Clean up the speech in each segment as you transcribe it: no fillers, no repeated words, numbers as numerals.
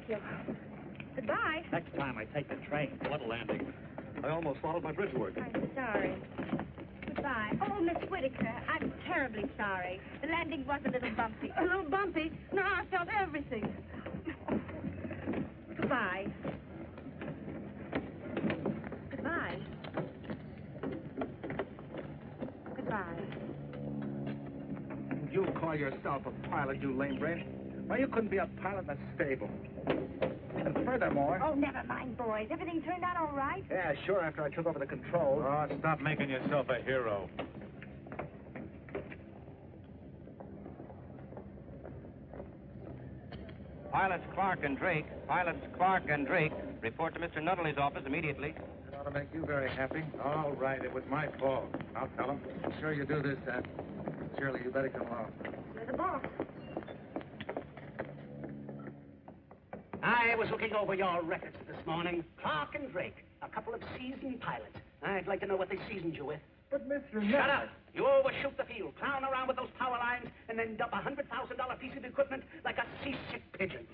you. Goodbye. Next time I take the train. What a landing. I almost followed my bridge work. I'm sorry. Goodbye. Oh, Miss Whitaker, I'm terribly sorry. The landing was a little bumpy. A little bumpy? No, I felt everything. Goodbye. Goodbye. Goodbye. You call yourself a pilot, you lame brain? Why, you couldn't be a pilot in a stable. And furthermore... Oh, never mind, boys. Everything turned out all right? Yeah, sure, after I took over the controls. Oh, stop making yourself a hero. Pilots Clark and Drake. Pilots Clark and Drake. Report to Mr. Nunnelly's office immediately. That ought to make you very happy. All right, it was my fault. I'll tell him. Sure you do this, Dad. Shirley, you better come along. You're the boss. I was looking over your records this morning. Clark and Drake, a couple of seasoned pilots. I'd like to know what they seasoned you with. But, Mr. Shut up! You overshoot the field, clown around with those power lines, and then dump a $100,000 piece of equipment like a seasick pigeon.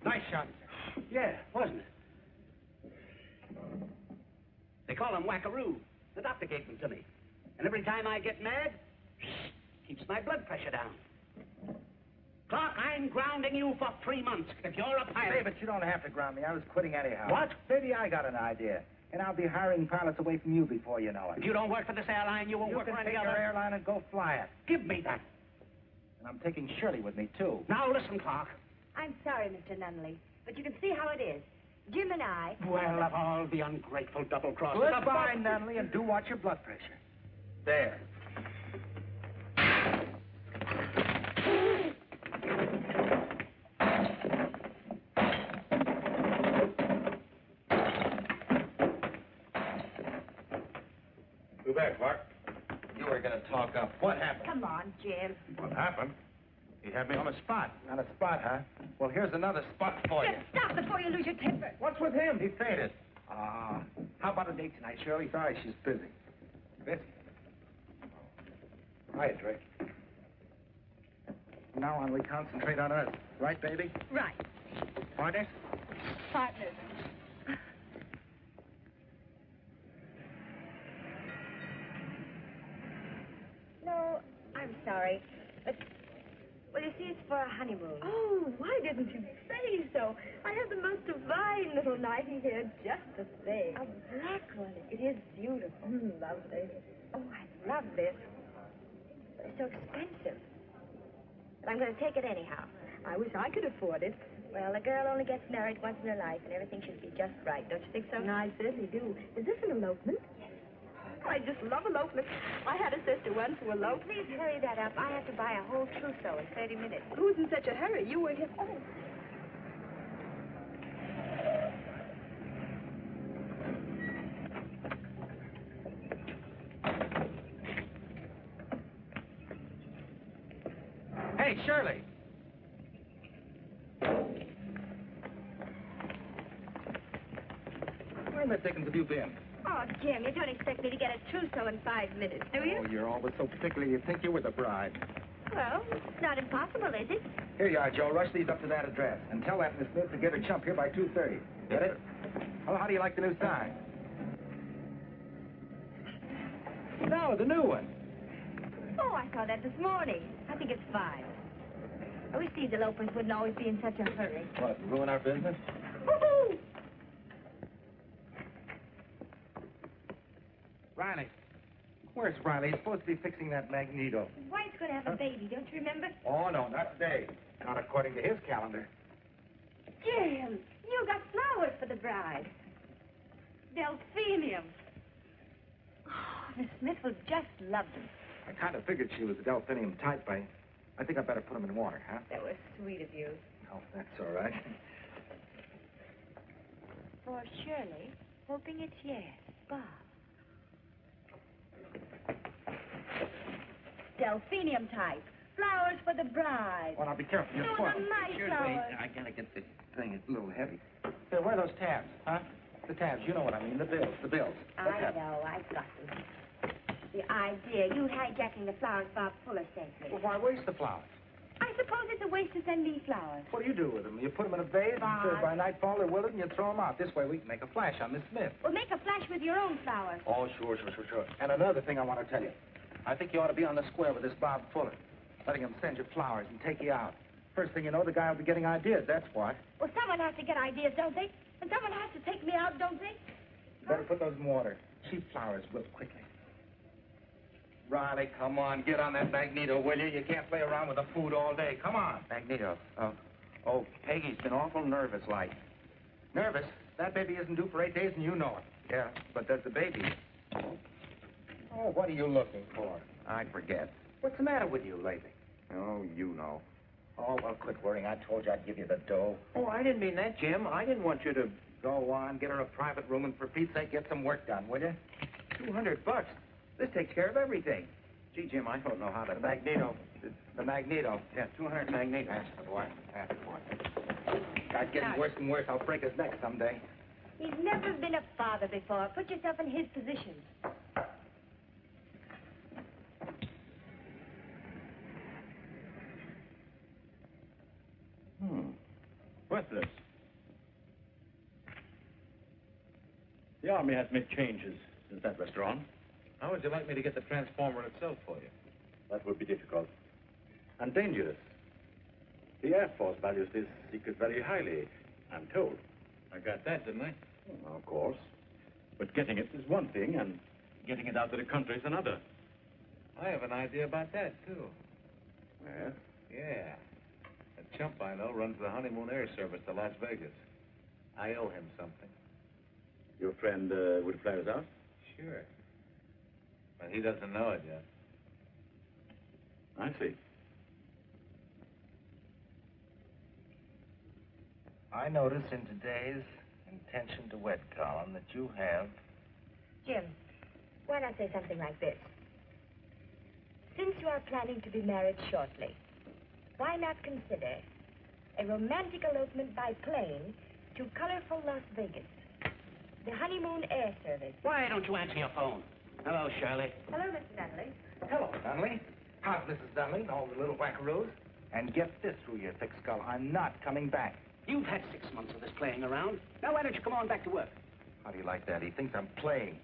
Nice shot. Yeah, wasn't it? They call him Wackaroo. The doctor gave them to me. And every time I get mad, keeps my blood pressure down. Clark, I'm grounding you for 3 months if you're a pilot. Hey, but you don't have to ground me. I was quitting anyhow. What? Maybe I got an idea. And I'll be hiring pilots away from you before you know it. If you don't work for this airline, you won't work for any take other. your airline and go fly it. Give me that. And I'm taking Shirley with me, too. Now listen, Clark. I'm sorry, Mr. Nunnelly, but you can see how it is. Jim and I... Well, of all the ungrateful double-crossers... Goodbye, Nunnelly, and do watch your blood pressure. There. Too bad, Clark. You were going to talk up. What happened? Come on, Jim. What happened? He had me on a spot. On a spot, huh? Well, here's another spot for you. Just stop before you lose your temper. What's with him? He fainted. Ah, how about a date tonight, Shirley? Sorry, she's busy. Busy? Hiya, Drake. Now on, we concentrate on us. Right, baby? Right. Partners? Partners. No, I'm sorry, but... Well, you see, it's for a honeymoon. Oh, why didn't you say so? I had the most divine little nightie here just the same. A black one. It is beautiful. Lovely. Oh, I love this. But it's so expensive. But I'm going to take it anyhow. I wish I could afford it. Well, a girl only gets married once in her life, and everything should be just right. Don't you think so? I certainly do. Is this an elopement? I just love elopement. I had a sister once who eloped. Please hurry that up. I have to buy a whole trousseau in 30 minutes. Who's in such a hurry? You were here. Oh. Hey, Shirley. Where in the dickens have you been? Oh, Jim, you don't expect me to get a trousseau in 5 minutes, do you? Oh, you're always so particular you think you were the bride. Well, it's not impossible, is it? Here you are, Joe. Rush these up to that address. And tell that Miss Smith to get her chump here by 2:30. Get it? Well, how do you like the new sign? No, the new one. Oh, I saw that this morning. I think it's fine. I wish these elopers wouldn't always be in such a hurry. What, ruin our business? Woo-hoo! Riley. Where's Riley? He's supposed to be fixing that magneto. His wife's going to have a baby, don't you remember? Oh, no, not today. Not according to his calendar. Jim, you got flowers for the bride. Delphiniums. Oh, Miss Smith will just love them. I kind of figured she was a delphinium type. I think I better put them in water, huh? That was sweet of you. Oh, that's all right. For Shirley, hoping it's yes. Bob. Delphinium type. Flowers for the bride. Well, now be careful. Your No, foot. the my Here, flowers. wait. I gotta get this thing. It's a little heavy. Here, where are those tabs, huh? The tabs. You know what I mean. The bills. The bills. What's I that? know. I got them. The idea. You hijacking the flowers Bob Fuller sent me. Well, why waste the flowers? I suppose it's a waste to send me flowers. What do you do with them? You put them in a vase, and by nightfall they're wilted, and you throw them out. This way we can make a flash on Miss Smith. Well, make a flash with your own flowers. Oh, sure. And another thing I want to tell you. I think you ought to be on the square with this Bob Fuller, letting him send you flowers and take you out. First thing you know, the guy will be getting ideas, that's what. Well, someone has to get ideas, don't they? And someone has to take me out, don't they? You better put those in water. Cheap flowers wilt quickly. Riley, come on. Get on that magneto, will you? You can't play around with the food all day. Come on. Magneto. Oh, Peggy's been awful nervous like. Nervous? That baby isn't due for 8 days, and you know it. Yeah, but does the baby? Oh, what are you looking for? I forget. What's the matter with you lately? Oh, you know. Oh, well, quit worrying. I told you I'd give you the dough. Oh, I didn't mean that, Jim. I didn't want you to... Go on, get her a private room, and for Pete's sake, get some work done, will you? $200. This takes care of everything. Gee, Jim, I don't know how to... The magneto. The magneto. Yeah, 200 magneto. That's the boy. That's the boy. Guy's getting worse and worse. I'll break his neck someday. He's never been a father before. Put yourself in his position. Worthless. The Army has made changes since that restaurant. How would you like me to get the transformer itself for you? That would be difficult. And dangerous. The Air Force values this secret very highly, I'm told. I got that, didn't I? Well, of course. But getting it is one thing, and getting it out to the country is another. I have an idea about that, too. Yes? Yeah. A chump I know runs the honeymoon air service to Las Vegas. I owe him something. Your friend would fly us out? Sure. But he doesn't know it yet. I see. I notice in today's intention to wed column that you have... Jim, why not say something like this? Since you are planning to be married shortly, why not consider a romantic elopement by plane to colorful Las Vegas? The honeymoon air service. Why don't you answer your phone? Hello, Shirley. Hello, Mr. Dudley. Hello, Donnelly. How's Mrs. Donnelly and all the little wackaroos? And get this through your thick skull. I'm not coming back. You've had 6 months of this playing around. Now, why don't you come on back to work? How do you like that? He thinks I'm playing.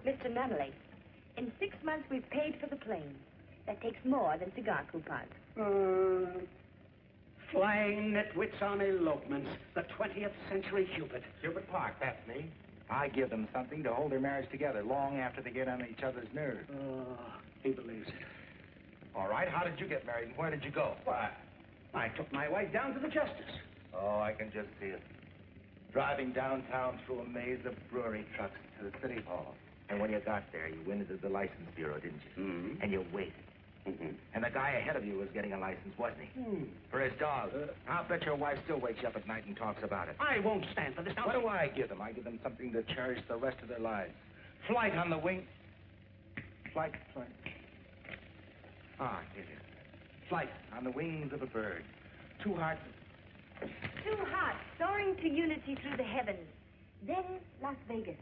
Mr. Nunnally, in 6 months we've paid for the plane. That takes more than cigar coupons. Flying nitwits on elopements. The 20th century Cupid. Cupid Park, that's me. I give them something to hold their marriage together long after they get on each other's nerves. He believes it. All right, how did you get married and where did you go? Why, I took my wife down to the Justice. Oh, I can just see it. Driving downtown through a maze of brewery trucks to the city hall. And when you got there, you went into the license bureau, didn't you? Mm-hmm. And you waited. Mm-hmm. And the guy ahead of you was getting a license, wasn't he? For his dog. I'll bet your wife still wakes you up at night and talks about it. I won't stand for this. Now, What do I give them? I give them something to cherish the rest of their lives. Flight on the wing. Flight. Ah, here it is. Flight on the wings of a bird. 2 hearts. 2 hearts soaring to unity through the heavens. Then Las Vegas.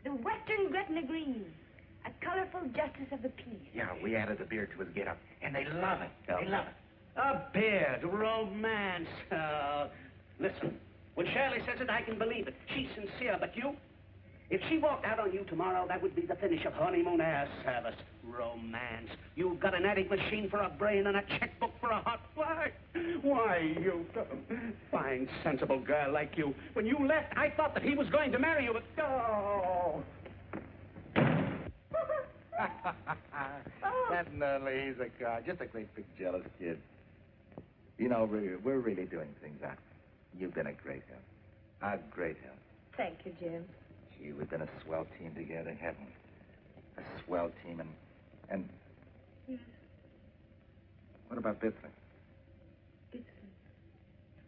The western Gretna Green. A colorful justice of the peace. Yeah, we added the beard to his get-up. And they love it. They love it. a beard, romance. Listen, when Shirley says it, I can believe it. She's sincere, but you? If she walked out on you tomorrow, that would be the finish of honeymoon air service. Romance. You've got an adding machine for a brain and a checkbook for a heart. Why, you fine, sensible girl like you. When you left, I thought that he was going to marry you, but... Oh! That Nunley, he's just a great big jealous kid. You know, we're really doing things out. You've been a great help. A great help. Thank you, Jim. Gee, we've been a swell team together, haven't we? A swell team, and... Yes. What about Bitzler?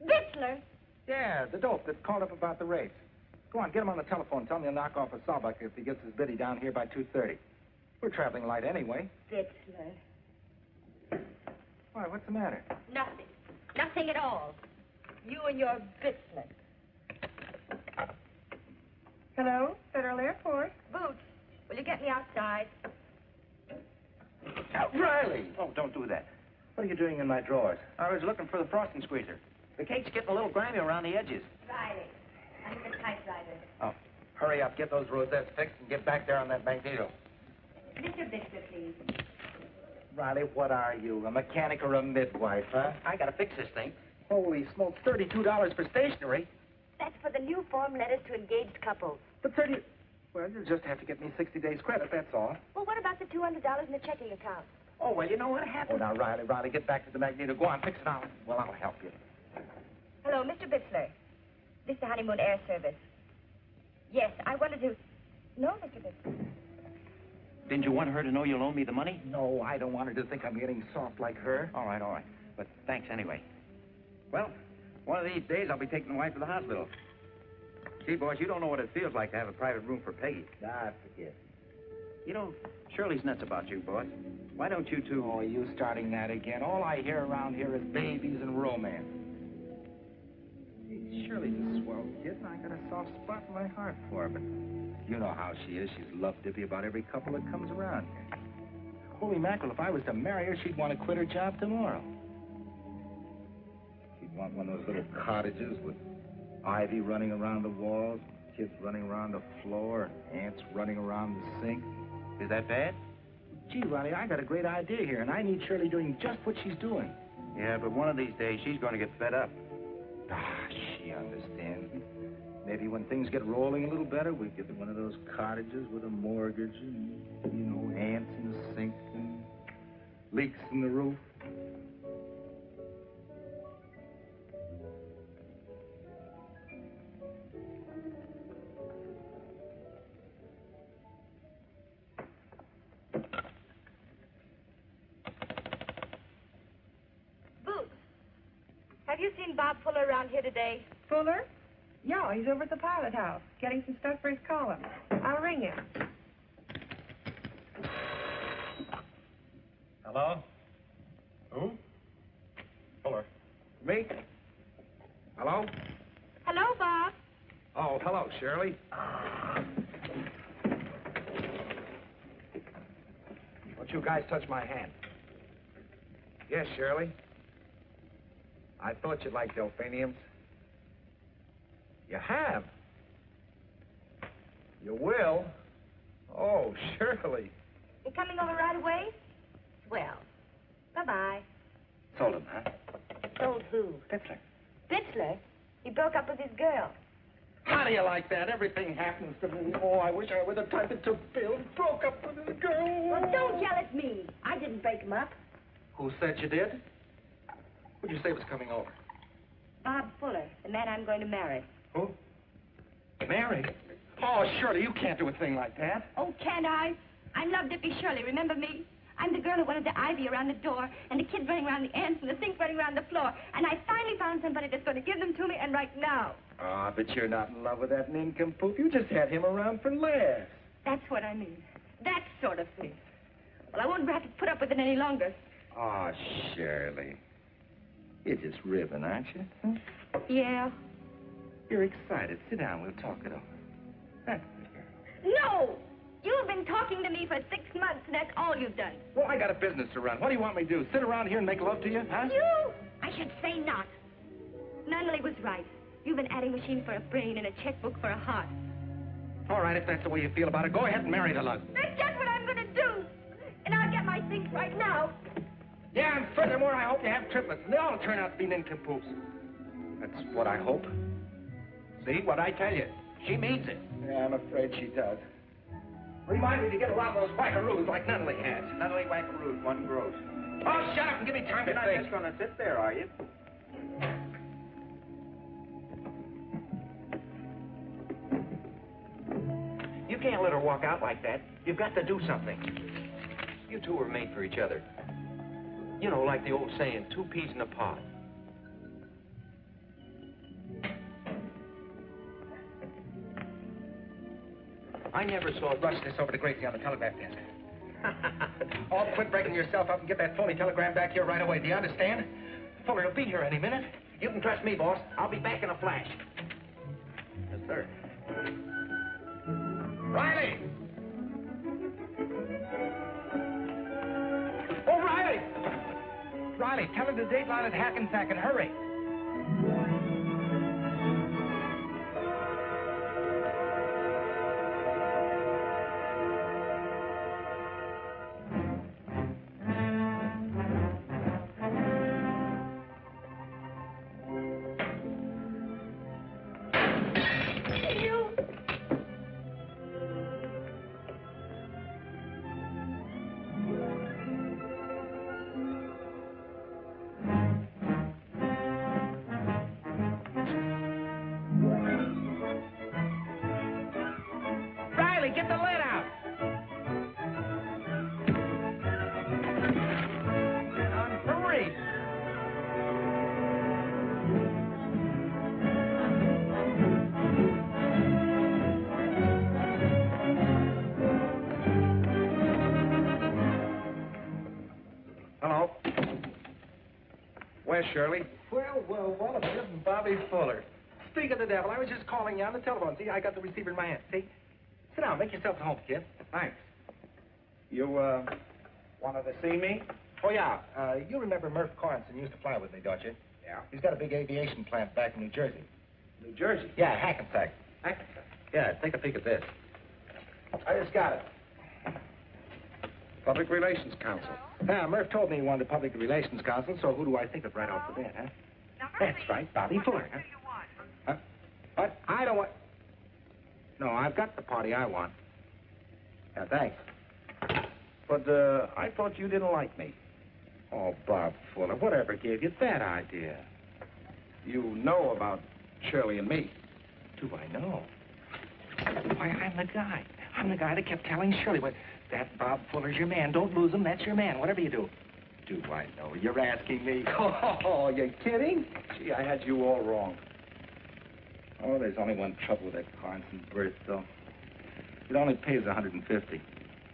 Bitzler? Yeah, the dope that called up about the race. Go on, get him on the telephone. Tell him he'll knock off a sawbuck if he gets his biddy down here by 2:30. We're traveling light anyway. Bitzler. Why, what's the matter? Nothing. Nothing at all. You and your Bitzler. Hello, Federal Airport. Boots, will you get me outside? Riley! Oh, don't do that. What are you doing in my drawers? I was looking for the frosting squeezer. The cake's getting a little grimy around the edges. Riley, under the typewriter. Oh, hurry up. Get those rosettes fixed and get back there on that magneto. Mr. Bixler, please. Riley, what are you, a mechanic or a midwife, huh? I gotta fix this thing. Holy smokes, $32 for stationery. That's for the new form letters to engaged couples. But 30... Well, you'll just have to get me 60 days credit, that's all. Well, what about the $200 in the checking account? Oh, well, you know what happened? Oh, now, Riley, get back to the magneto. Go on, fix it out. Well, I'll help you. Hello, Mr. Bitzler. This is the honeymoon air service. Yes, I wanted to... No, Mr. Bitzler. Didn't you want her to know you'll owe me the money? No, I don't want her to think I'm getting soft like her. All right. But thanks anyway. Well, one of these days I'll be taking the wife to the hospital. See, boys, you don't know what it feels like to have a private room for Peggy. Ah, forget. You know, Shirley's nuts about you, boys. Why don't you two... Oh, are you starting that again? All I hear around here is babies and romance. Gee, Shirley's a swell kid, and I got a soft spot in my heart for her, but you know how she is. She's love-dippy about every couple that comes around here. Holy mackerel, if I was to marry her, she'd want to quit her job tomorrow. She'd want one of those little cottages with ivy running around the walls, kids running around the floor, and ants running around the sink. Is that bad? Gee, Ronnie, I got a great idea here, and I need Shirley doing just what she's doing. Yeah, but one of these days she's going to get fed up. Ah, she understands. Maybe when things get rolling a little better, we get one of those cottages with a mortgage and, you know, ants in the sink and leaks in the roof. Have you seen Bob Fuller around here today? Fuller? Yeah, he's over at the pilot house, getting some stuff for his column. I'll ring him. Hello? Who? Fuller. Me? Hello? Hello, Bob. Oh, hello, Shirley. Don't you guys touch my hand. Yes, Shirley. I thought you'd like delphiniums. You have? You will? Oh, Shirley. You coming over right away? Well, bye-bye. Sold him, huh? Sold who? Bitzler. Bitzler? He broke up with his girl. How do you like that? Everything happens to me. Oh, I wish I were the type that took Bill and broke up with his girl. Well, don't yell at me. I didn't break him up. Who said you did? Who'd you say was coming over? Bob Fuller, the man I'm going to marry. Who? Mary? Oh, Shirley, you can't do a thing like that. Oh, can't I? I'm Love Dippy Shirley, remember me? I'm the girl who wanted the ivy around the door, and the kids running around the ants, and the sink running around the floor. And I finally found somebody that's going to give them to me, and right now. Ah, but you're not in love with that nincompoop. You just had him around for laughs. That's what I mean. That sort of thing. Well, I won't have to put up with it any longer. Oh, Shirley. You're just ribbing, aren't you? Huh? Yeah. You're excited. Sit down. We'll talk it over. Huh? No! You've been talking to me for 6 months, and that's all you've done. Well, I got a business to run. What do you want me to do? Sit around here and make love to you, huh? You? I should say not. Nunley was right. You've an adding machine for a brain and a checkbook for a heart. All right, if that's the way you feel about it, go ahead and marry the lug. That's just what I'm going to do. And I'll get my things right now. Yeah, and furthermore, I hope you have triplets, and they all turn out to be nincompoops. That's what I hope. See what I tell you? She means it. Yeah, I'm afraid she does. Remind me to get a lot of those wackaroos like Nunley has. Nunley wackaroos, one gross. Oh, shut up and give me time to You're not think. just going to sit there, are you? You can't let her walk out like that. You've got to do something. You two were made for each other. You know, like the old saying, 2 peas in a pod. I never saw Rush this over to Gracie on the telegraph desk. Oh, quit breaking yourself up and get that phony telegram back here right away. Do you understand? Fuller will be here any minute. You can trust me, boss. I'll be back in a flash. Yes, sir. Riley! Oh, Riley! Riley! Riley, tell her the dateline at Hackensack and hurry. Get the lid out. Hurry. Hello. Where's Shirley? Well, it isn't Bobby Fuller. Speak of the devil, I was just calling you on the telephone. See, I got the receiver in my hand. See? Sit down, make yourself at home, kid. Thanks. You, wanted to see me? Oh, yeah. You remember Murph Cornson used to fly with me, don't you? Yeah. He's got a big aviation plant back in New Jersey. New Jersey? Yeah, Hackensack. Hackensack? Yeah, take a peek at this. I just got it. Public Relations Council. Yeah, Murph told me he wanted a public relations council, so who do I think of right off the bat, huh? That's right, Bobby Fuller, huh? Huh? What? I don't want... No, I've got the party I want. Yeah, thanks. But, I thought you didn't like me. Oh, Bob Fuller, whatever gave you that idea? You know about Shirley and me. Do I know? Why, I'm the guy. I'm the guy that kept telling Shirley, but that Bob Fuller's your man. Don't lose him. That's your man, whatever you do. Do I know? You're asking me. Oh, you're kidding? Gee, I had you all wrong. Oh, there's only one trouble with that Carson berth, though. It only pays $150.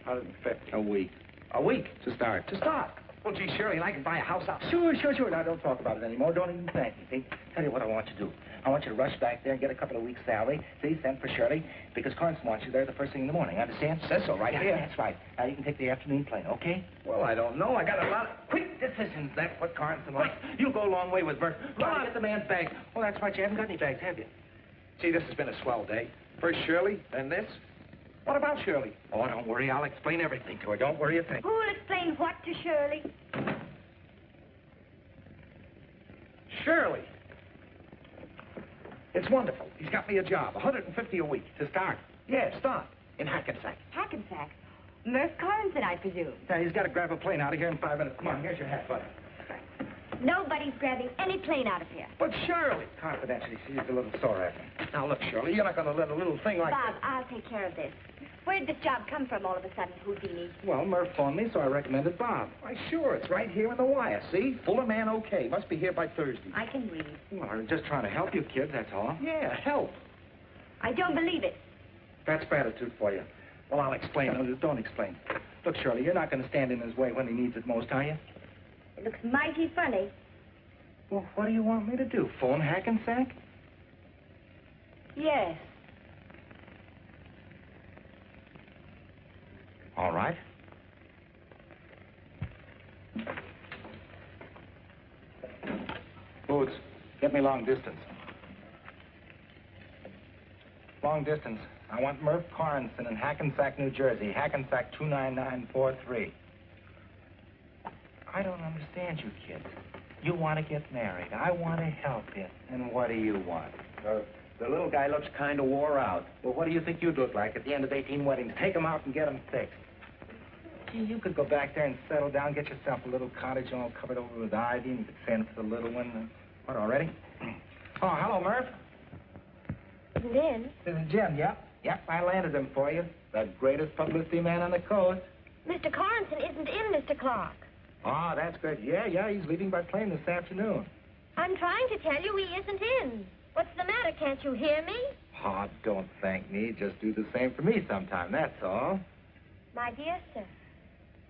$150 a week. A week? To start. To start? Well, gee, Shirley, and I can buy a house out. Sure. Now, don't talk about it anymore. Don't even thank me, see? Tell you what I want you to do. I want you to rush back there and get a couple of weeks' salary. See, send for Shirley, because Carson wants you there the first thing in the morning. Understand? Says so right here. That's right. Now, you can take the afternoon plane, okay? Well, I don't know. I got a lot of... Quick decisions. That's what Carson likes. You'll go a long way with Bert. Run, get the man's bag. Oh, that's right. You haven't got any bags, have you? Gee, this has been a swell day. First Shirley, then this. What about Shirley? Oh, don't worry. I'll explain everything to her. Don't worry a thing. Who'll explain what to Shirley? Shirley. It's wonderful. He's got me a job, $150 a week. To start? Yeah, start. In Hackensack. Hackensack? Murph Cornson, I presume. Yeah, he's got to grab a plane out of here in 5 minutes. Come on, here's your hat, buddy. Nobody's grabbing any plane out of here. But Shirley. Confidentially, she's a little sore at me. Now, look, Shirley, you're not going to let a little thing like Bob, this... I'll take care of this. Where'd this job come from all of a sudden, Houdini? Well, Murph phoned me, so I recommended Bob. Why, sure, it's right here in the wire, see? Fuller man okay. Must be here by Thursday. I can read. Well, I'm just trying to help you kids, that's all. Yeah, help. I don't believe it. That's gratitude for you. Well, I'll explain. No, don't explain. Look, Shirley, you're not going to stand in his way when he needs it most, are you? It looks mighty funny. Well, what do you want me to do? Phone Hackensack? Yes. All right. Boots, get me long distance. Long distance. I want Murph Cornson in Hackensack, New Jersey. Hackensack 29943. I don't understand you kids. You want to get married. I want to help you. And what do you want? The little guy looks kind of wore out. Well, what do you think you'd look like at the end of 18 weddings? Take him out and get him fixed. Gee, you could go back there and settle down, get yourself a little cottage all covered over with ivy, and you could send for the little one. What, already? Oh, hello, Murph. Isn't in? This is Jim, yep. Yep, I landed him for you. The greatest publicity man on the coast. Mr. Cornson isn't in, Mr. Clark. Oh, that's good. Yeah, he's leaving by plane this afternoon. I'm trying to tell you he isn't in. What's the matter? Can't you hear me? Oh, don't thank me. Just do the same for me sometime, that's all. My dear sir,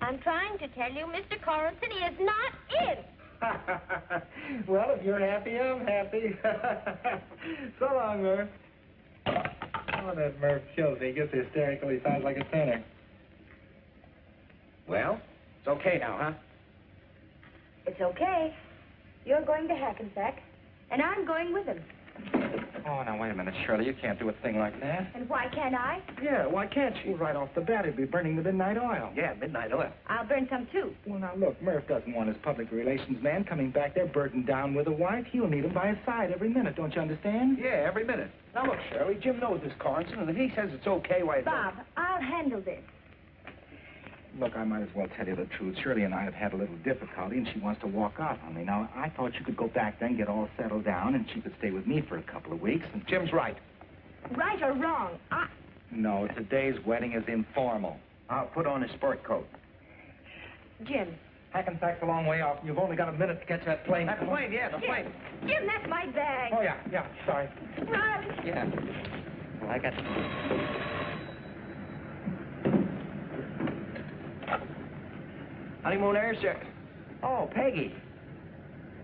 I'm trying to tell you Mr. Cornson is not in. Well, if you're happy, I'm happy. So long, Murph. Oh, that Murph kills me. He gets hysterical. He sounds like a tenor. Well, it's okay now, huh? It's okay. You're going to Hackensack, and I'm going with him. Oh, now, wait a minute, Shirley. You can't do a thing like that. And why can't I? Yeah, why can't she? Well, right off the bat, he'd be burning the midnight oil. Yeah, midnight oil. I'll burn some, too. Well, now, look, Murph doesn't want his public relations man coming back there burdened down with a wife. He'll need him by his side every minute, don't you understand? Yeah, every minute. Now, look, Shirley, Jim knows this car incident, and if he says it's okay, why... Bob, I'll handle this. Look, I might as well tell you the truth. Shirley and I have had a little difficulty, and she wants to walk out on me. Now, I thought you could go back there and get all settled down, and she could stay with me for a couple of weeks. And Jim's right. Right or wrong, No, today's wedding is informal. I'll put on his sport coat. Jim. Hackensack's a long way off. You've only got a minute to catch that plane. That plane, yeah, the plane. Jim, that's my bag. Oh, yeah, sorry. Riley. Yeah. Well, I got... Honeymoon air, sir. Oh, Peggy.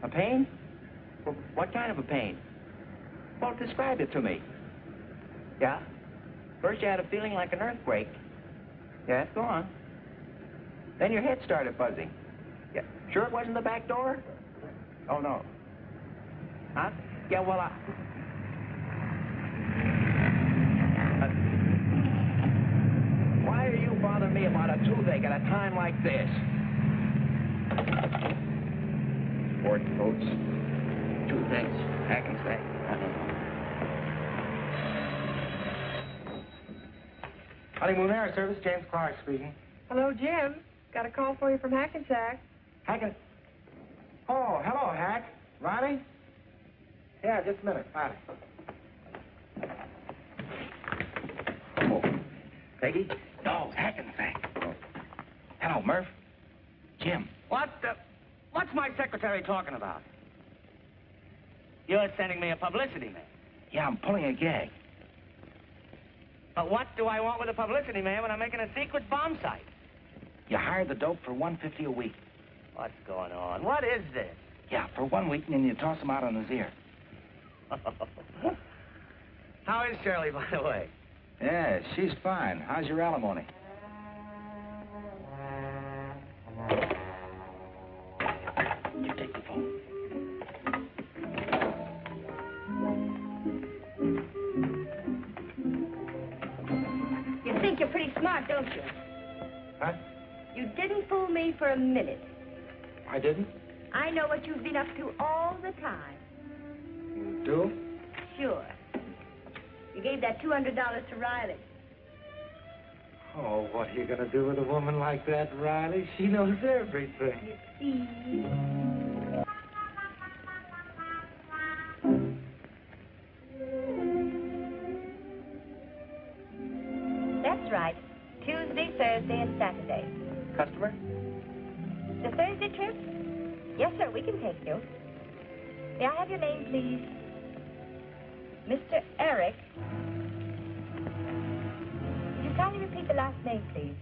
A pain? Well, what kind of a pain? Well, describe it to me. Yeah? First you had a feeling like an earthquake. Yeah, go on. Then your head started buzzing. Yeah. Sure it wasn't the back door? Oh, no. Huh? Yeah, well, why are you bothering me about a toothache at a time like this? Sport coats, toothaches, Hackensack. I don't know. Honeymoon Air Service, James Clark speaking. Hello, Jim. Got a call for you from Hackensack. Oh, hello, Hack. Riley? Yeah, just a minute. Riley. Oh, Peggy? No, Hackensack. Oh. Hello, Murph. Jim. What's my secretary talking about? You're sending me a publicity man. Yeah, I'm pulling a gag. But what do I want with a publicity man when I'm making a secret bomb site? You hired the dope for $150 a week. What's going on? What is this? Yeah, for 1 week, and then you toss him out on his ear. How is Shirley, by the way? Yeah, she's fine. How's your alimony? You take the phone. You think you're pretty smart, don't you? Huh? You didn't fool me for a minute. I didn't? I know what you've been up to all the time. You do? Sure. You gave that $200 to Riley. Oh, what are you going to do with a woman like that, Riley? She knows everything. You see? That's right. Tuesday, Thursday, and Saturday. Customer? The Thursday trip? Yes, sir, we can take you. May I have your name, please? Mr. Eric. Would you kindly repeat the last name, please?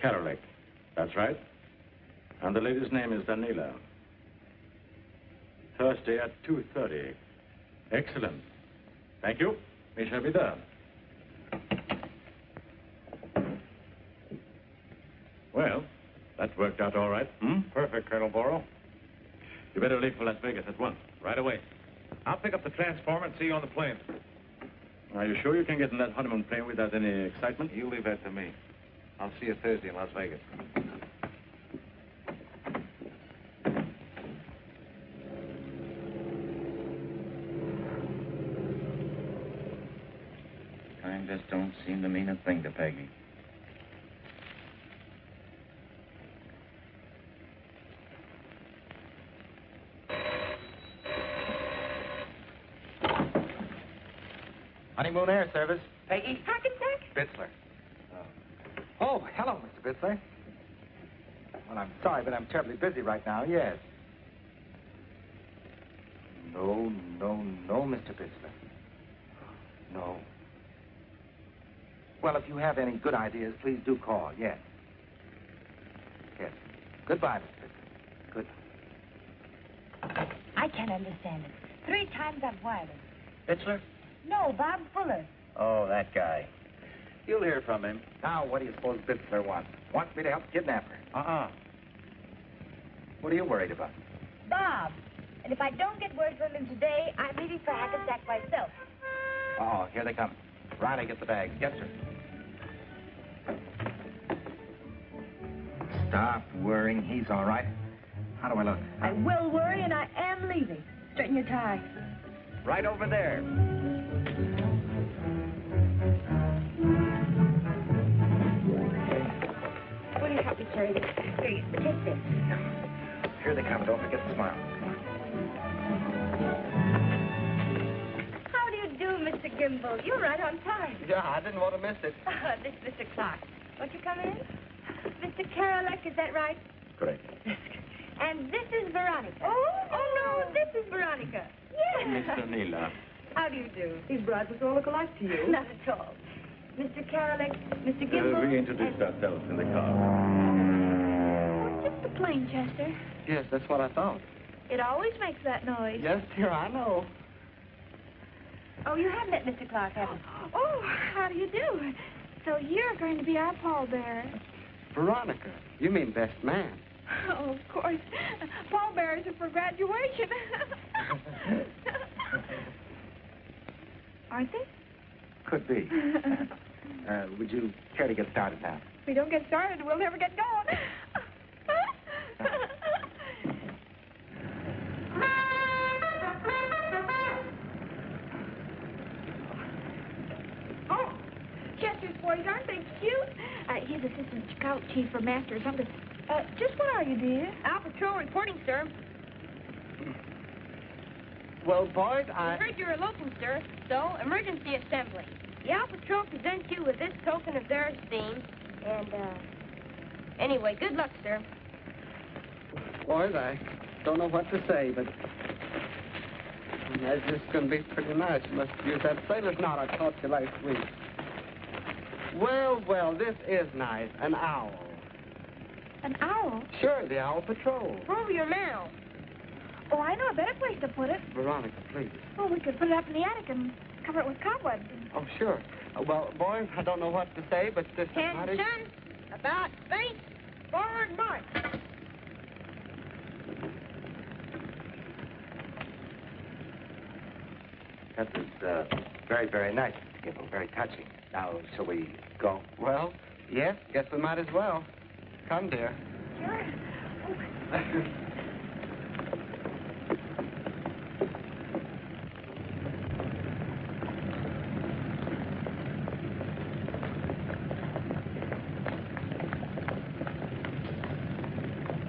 Karolek. That's right. And the lady's name is Danila. Thursday at 2:30. Excellent. Thank you. We shall be there. Well, that worked out all right. Perfect, Colonel Borrow. You better leave for Las Vegas at once, right away. I'll pick up the transformer and see you on the plane. Are you sure you can get in that honeymoon plane without any excitement? You leave that to me. I'll see you Thursday in Las Vegas. Time just don't seem to mean a thing to Peggy. Honeymoon Air Service. Peggy? Hackensack? Bitzler. Oh, hello, Mr. Bitzler. Well, I'm sorry, but I'm terribly busy right now, yes. No, Mr. Bitzler. No. Well, if you have any good ideas, please do call, yes. Yes. Goodbye, Mr. Bitzler. Goodbye. I can't understand it. 3 times I've wired him. Bitzler? No, Bob Fuller. Oh, that guy. You'll hear from him. Now, what do you suppose Bitzler wants? Wants me to help kidnap her. What are you worried about? Bob. And if I don't get word from him today, I'm leaving for Hackensack myself. Oh, here they come. Riley, get the bag. Yes, sir. Stop worrying. He's all right. How do I look? I will worry, and I am leaving. Straighten your tie. Right over there. Will you help me carry this? Here, take this. Here they come. Don't forget to smile. How do you do, Mr. Gimble? You're right on time. Yeah, I didn't want to miss it. This is Mr. Clark. Won't you come in? Mr. Karolek, is that right? Correct. And this is Veronica. Oh, no, this is Veronica. Yes. Mr. Neela. How do you do? These brides all look alike to you. Not at all. Mr. Karolek, Mr. Gimble. We introduced ourselves in the car. Just a plane, Chester. Yes, that's what I thought. It always makes that noise. Yes, dear, I know. Oh, you have met Mr. Clark, haven't you? Oh, how do you do? So you're going to be our pallbearer. Veronica, you mean best man. Oh, of course. Pallbearers are for graduation. Aren't they? Could be. Would you care to get started now? If we don't get started, we'll never get going. Oh, Chester's boys, aren't they cute? He's assistant scout chief for master or something. Just what are you, dear? Our patrol reporting, sir. Well, boys, I heard you're eloping, sir. So, emergency assembly. The Our Patrol presents you with this token of their esteem. And, anyway, good luck, sir. Boys, I don't know what to say, but that's just going to be pretty nice. You must use that sailor's knot I taught you last week. Well, this is nice. An owl. An owl? Sure, the Owl Patrol. Prove your mail. Oh, I know a better place to put it. Veronica, please. Oh, we could put it up in the attic and cover it with cobwebs. Oh, sure. Well, boys, I don't know what to say, but this is mighty... Attention, about face, forward march. That was very, very nice, Mr. Gimble. Very touching. Now, shall we go? Well, yes, guess we might as well. Come, dear. Sure.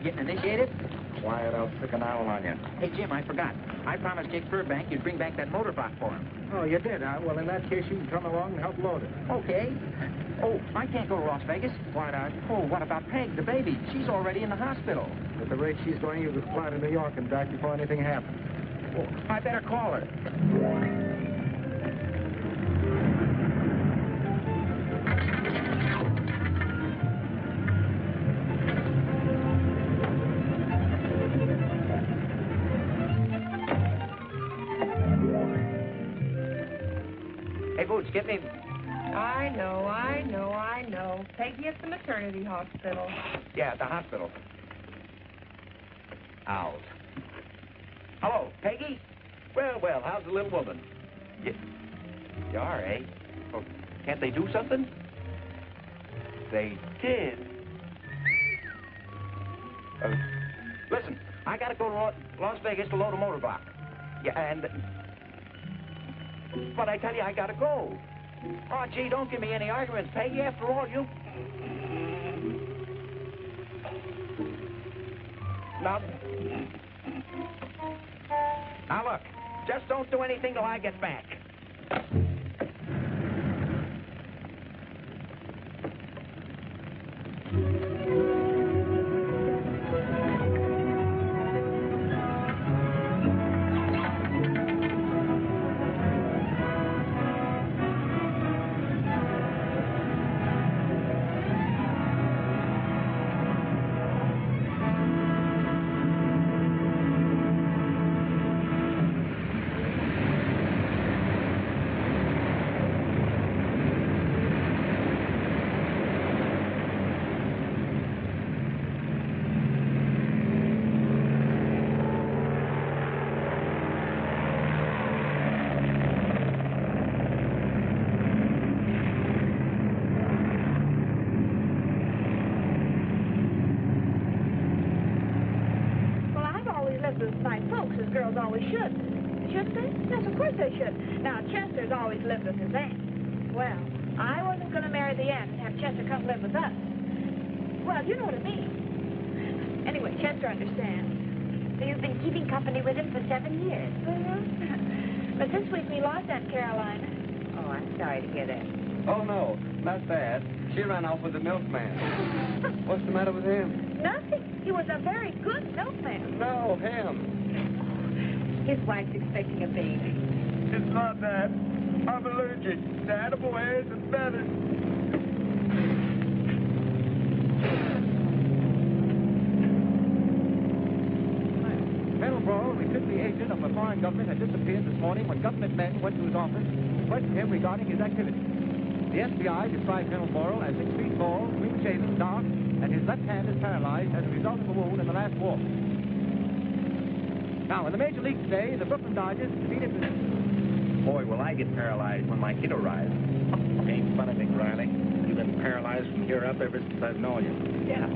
Getting initiated? Quiet, I'll stick an owl on you. Hey, Jim, I forgot. I promised Jake Burbank you'd bring back that motor box for him. Oh, you did, huh? Well, in that case, you can come along and help load it. Okay. Oh, I can't go to Las Vegas. Why not? Oh, what about Peg, the baby? She's already in the hospital. At the rate she's going, you could fly to New York and back before anything happens. Oh, I better call her. Hey, Boots, get me... I know. Peggy at the maternity hospital. Yeah, at the hospital. Owls. Hello, Peggy? Well, how's the little woman? You are, eh? Oh, can't they do something? They did. Listen, I gotta go to Las Vegas to load a motor box. Yeah, and... But I tell you, I gotta go. Oh, gee, don't give me any arguments, Peggy. After all, you... Now, look, just don't do anything till I get back. we should. Shouldn't they? Yes, of course they should. Now, Chester's always lived with his aunt. Well, I wasn't going to marry the aunt and have Chester come live with us. Well, you know what I mean. Anyway, Chester understands. So you've been keeping company with him for 7 years? But this week we lost Aunt Carolina. Oh, I'm sorry to hear that. Oh, no, not bad. She ran off with the milkman. What's the matter with him? Nothing. He was a very good milkman. No, him. His wife's expecting a baby. It's not that. I'm allergic to animal hairs and feathers. Middleborough, the 50 agent of the foreign government, had disappeared this morning when government men went to his office to question him regarding his activities. The FBI described Middleborough as 6 feet tall, clean-shaven, dark, and his left hand is paralyzed as a result of a wound in the last walk. Now, in the major league today, the Brooklyn Dodgers defeated the... Boy, will I get paralyzed when my kid arrives. Ain't funny, Big Riley. You've been paralyzed from here up ever since I've known you. Yeah.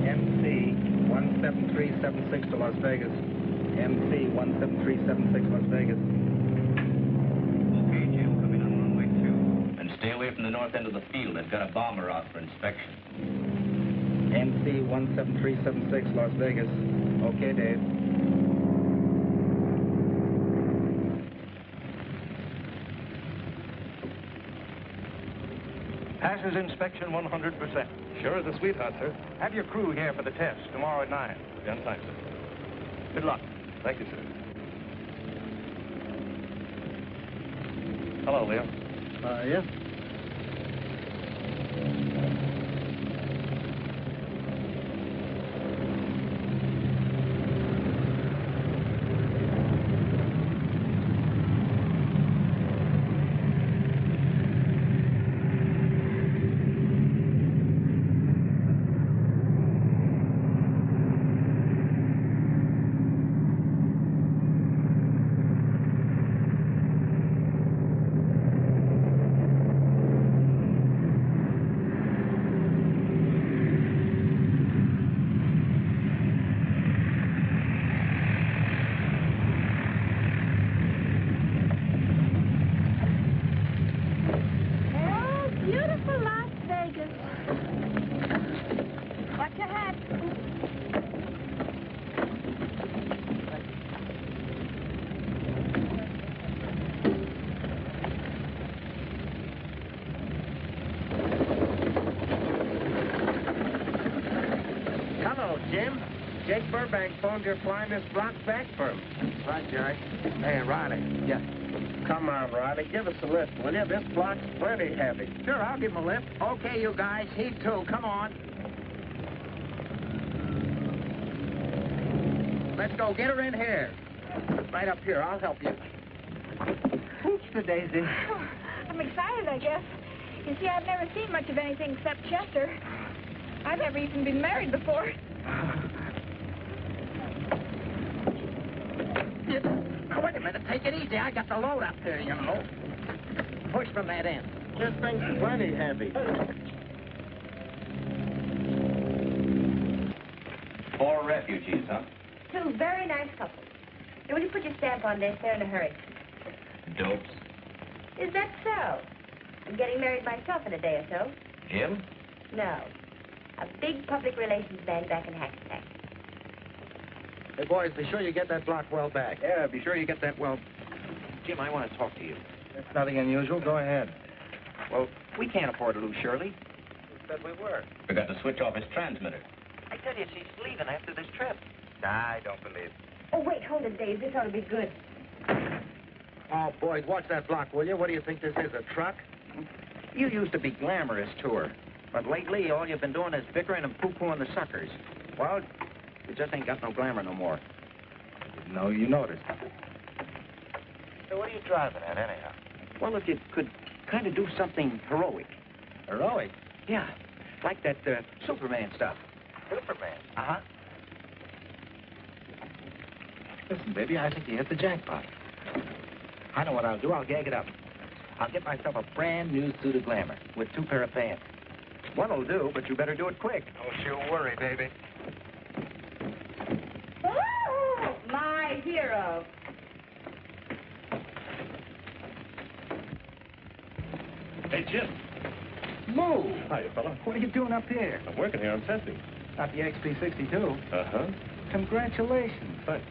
MC 17376 to Las Vegas. MC 17376 Las Vegas. Okay, Jim, coming on runway 2. And stay away from the north end of the field. They've got a bomber out for inspection. MC 17376 Las Vegas. Okay, Dave. Passes inspection 100%. Sure as a sweetheart, sir. Have your crew here for the test tomorrow at 9. Be on time, sir. Good luck. Thank you, sir. Hello, Leo. Yes. Phoned your flying this block back for him. Right, Jerry. Hey, Riley. Yes. Come on, Riley. Give us a lift, will you? This block's plenty heavy. Sure, I'll give him a lift. Okay, you guys. Heave to. Come on. Let's go. Get her in here. Right up here. I'll help you. Oops, the daisy. Oh, I'm excited, I guess. You see, I've never seen much of anything except Chester. I've never even been married before. Wait a minute. Take it easy. I got the load up there, you know. Push from that end. This thing's plenty heavy. 4 refugees, huh? 2 very nice couples. Now, will you put your stamp on this? They're in a hurry. Dopes. Is that so? I'm getting married myself in a day or so. Jim? No. A big public relations man back in Hackensack. Hey, boys, be sure you get that block well back. Yeah, be sure you get that well. Jim, I want to talk to you. That's nothing unusual. Go ahead. Well, we can't afford to lose Shirley. Who said we were? Forgot to switch off his transmitter. I tell you, she's leaving after this trip. I don't believe it. Oh, wait, hold it, Dave. This ought to be good. Oh, boys, watch that block, will you? What do you think this is, a truck? You used to be glamorous to her. But lately, all you've been doing is bickering and poo-pooing the suckers. Well, you just ain't got no glamour no more. No, you noticed. So what are you driving at, anyhow? Well, if you could kind of do something heroic. Heroic? Yeah, like that Superman stuff. Superman? Uh-huh. Listen, baby, I think you hit the jackpot. I know what I'll do. I'll gag it up. I'll get myself a brand new suit of glamour with 2 pair of pants. One will do, but you better do it quick. Don't you worry, baby. Oh, my hero. Hey, Jim. Move! Hiya, fella. What are you doing up here? I'm working here. I'm testing. Not the XP-62. Uh-huh. Congratulations. Thanks.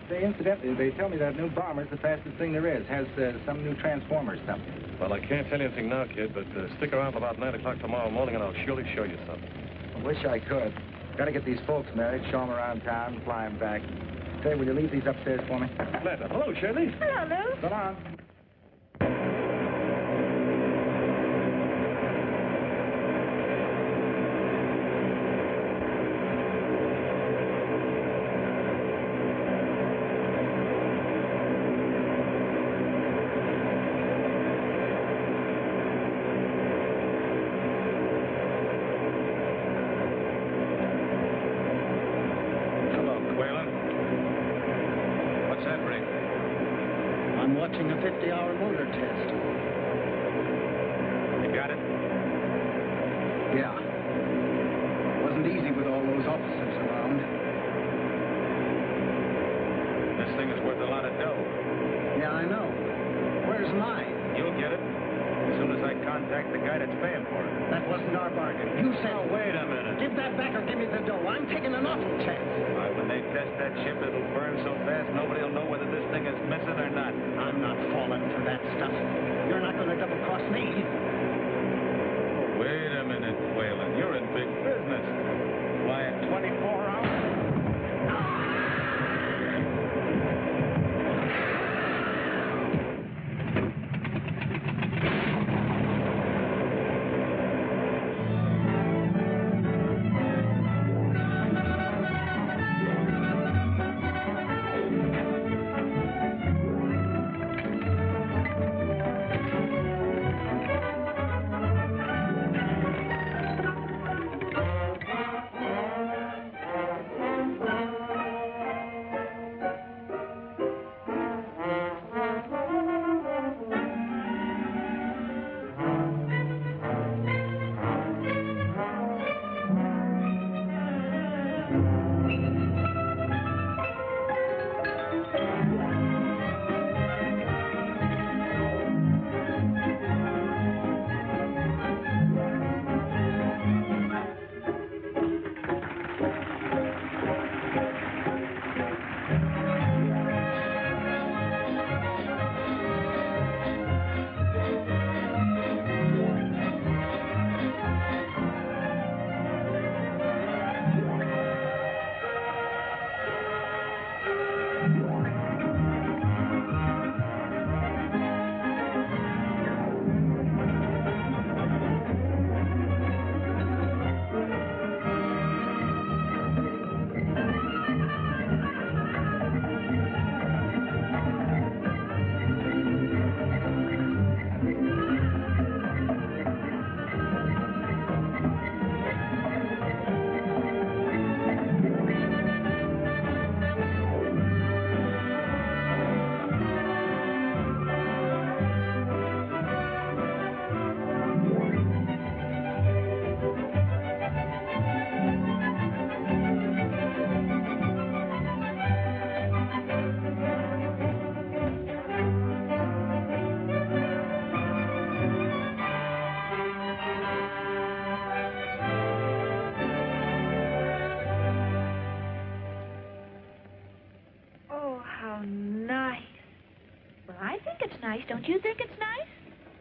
Say, incidentally, they tell me that new bomber's the fastest thing there is. Has some new transformer or something. Well, I can't tell you anything now, kid, but stick around about 9 o'clock tomorrow morning, and I'll surely show you something. I wish I could. Got to get these folks married, show them around town, and fly them back. Say, will you leave these upstairs for me? Glad to. Hello, Shirley. Hello, Lou. So long. Hello, Quillan. What's that ring? I'm watching a 50-hour motor test. You got it? Yeah. Wasn't easy with all those officers around. This thing is worth a lot of dough. Yeah, I know. Where's mine? You'll get it as soon as I contact the guy that's paying for it. That wasn't our bargain. You said... Now, wait a minute. Give that back or give me the dough. I'm taking an awful chance. When they test that ship, it'll burn so fast nobody will know whether this thing is missing or not. I'm not falling for that stuff. You're not going to double-cross me. Wait a minute, Quillan. You're in big business. Flying 24 hours? Don't you think it's nice?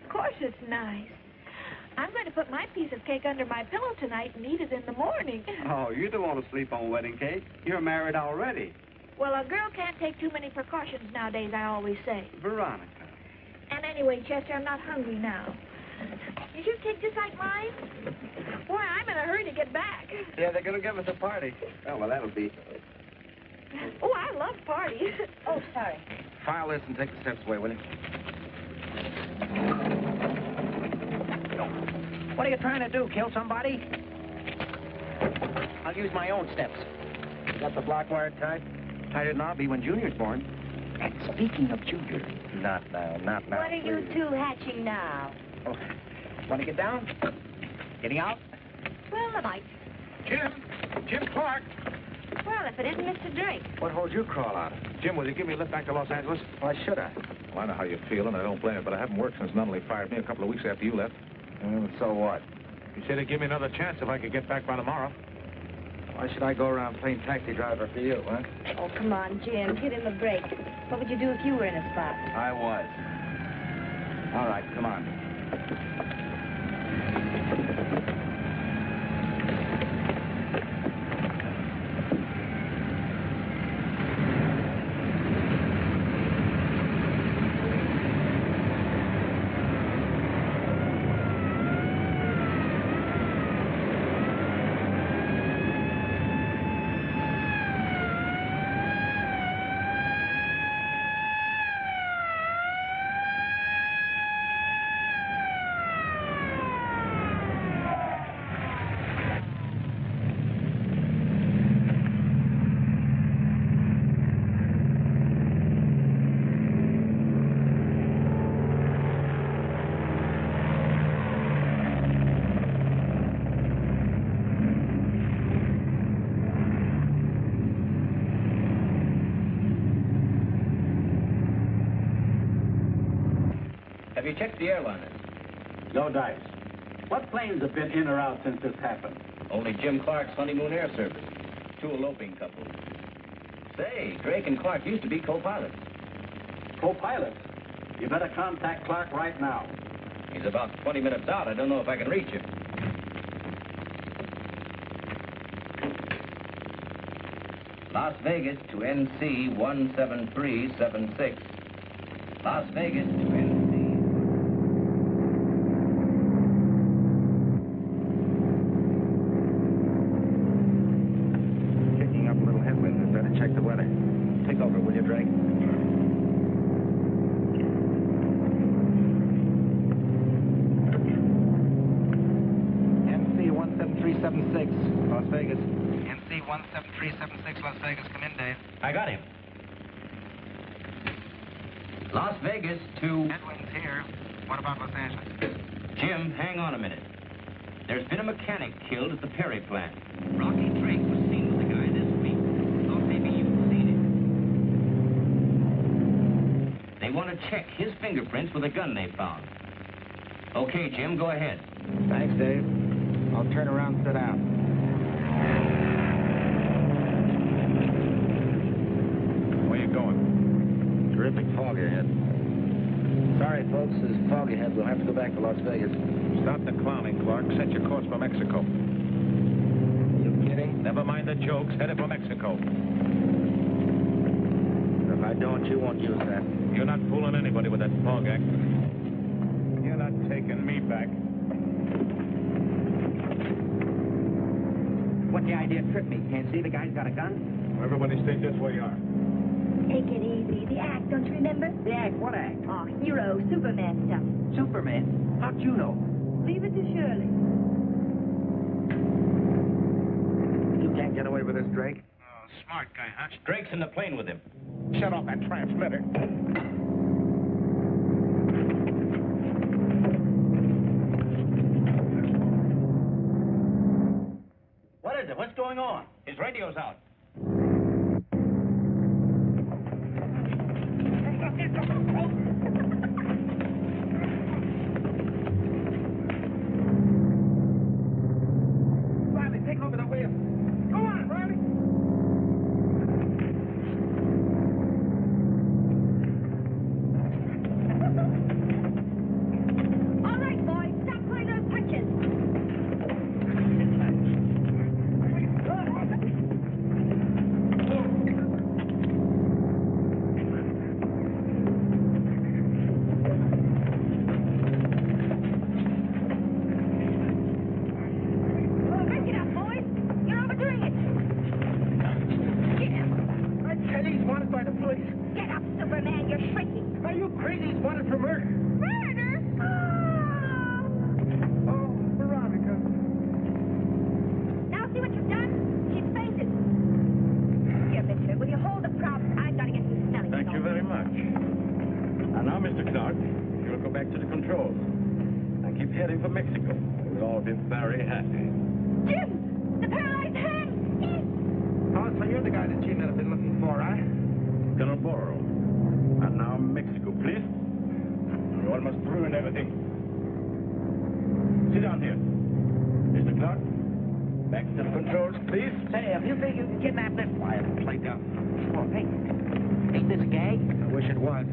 Of course it's nice. I'm going to put my piece of cake under my pillow tonight and eat it in the morning. Oh, you don't want to sleep on wedding cake. You're married already. Well, a girl can't take too many precautions nowadays, I always say. Veronica. And anyway, Chester, I'm not hungry now. Is your cake just like mine? Boy, I'm in a hurry to get back. Yeah, they're going to give us a party. Oh, well, that'll be... Oh, I love parties. Oh, sorry. File this and take the steps away, will you? What are you trying to do, kill somebody? I'll use my own steps. Got the block wire tied? Tied it, and I'll be when Junior's born. Speaking of Junior. Not now, not now. What are you two hatching now? Oh, want to get down? Getting out? Well, I might. Jim Clark. Well, if it isn't Mr. Drake. What holds you crawl out? Jim, will you give me a lift back to Los Angeles? Why should I? Well, I know how you feel, and I don't blame you, but I haven't worked since Nunnally fired me a couple of weeks after you left. So what? You said he'd give me another chance if I could get back by tomorrow. Why should I go around playing taxi driver for you, huh? Oh, come on, Jim. Give him a break. What would you do if you were in a spot? I was. All right, come on. Have you checked the airliners? No dice. What planes have been in or out since this happened? Only Jim Clark's honeymoon air service. 2 eloping couples. Say, Drake and Clark used to be co-pilots. Co-pilots? You better contact Clark right now. He's about 20 minutes out. I don't know if I can reach him. Las Vegas to NC 17376. Las Vegas to NC. Kicking up a little headwind. We better check the weather. Take over, will you, Drake? NC 17376, Las Vegas. NC 17376, Las Vegas. Come in, Dave. I got him. Las Vegas to... Headwinds here. What about Los Angeles? Jim, hang on a minute. There's been a mechanic killed at the Perry plant. Rocky Drake was seen with the guy this week. Thought maybe you'd seen him. They want to check his fingerprints with a gun they found. Okay, Jim, go ahead. Thanks, Dave. I'll turn around and sit down. Where you going? Terrific fog ahead. Sorry, folks, there's fog ahead. We'll have to go back to Las Vegas. Stop the clowning, Clark. Set your course for Mexico. You kidding? Never mind the jokes. Headed for Mexico. If I don't, you won't use that. You're not fooling anybody with that fog act. You're not taking me back. What's the idea? Trip me. Can't see the guy's got a gun? Everybody stay just where you are. Take it easy. The act, don't you remember? The act? What act? Oh, hero, Superman stuff. Superman? How'd you know? Leave it to Shirley. You can't get away with this, Drake. Oh, smart guy, huh? Drake's in the plane with him. Shut off that transmitter. What is it? What's going on? His radio's out. Riley, take over the wheel. Go on, Riley. All right, boys, stop pulling those punches. course. And keep heading for Mexico. We'll all be very happy. Jim! The paralyzed hand! Oh, so you're the guy that Gene had been looking for, huh? Colonel Borrow. And now Mexico, please. You almost ruined everything. Sit down here. Mr. Clark, back to the controls, please. Say, if you think you can kidnap this wire, play dumb. Oh, hey. Ain't this a gag? I wish it was.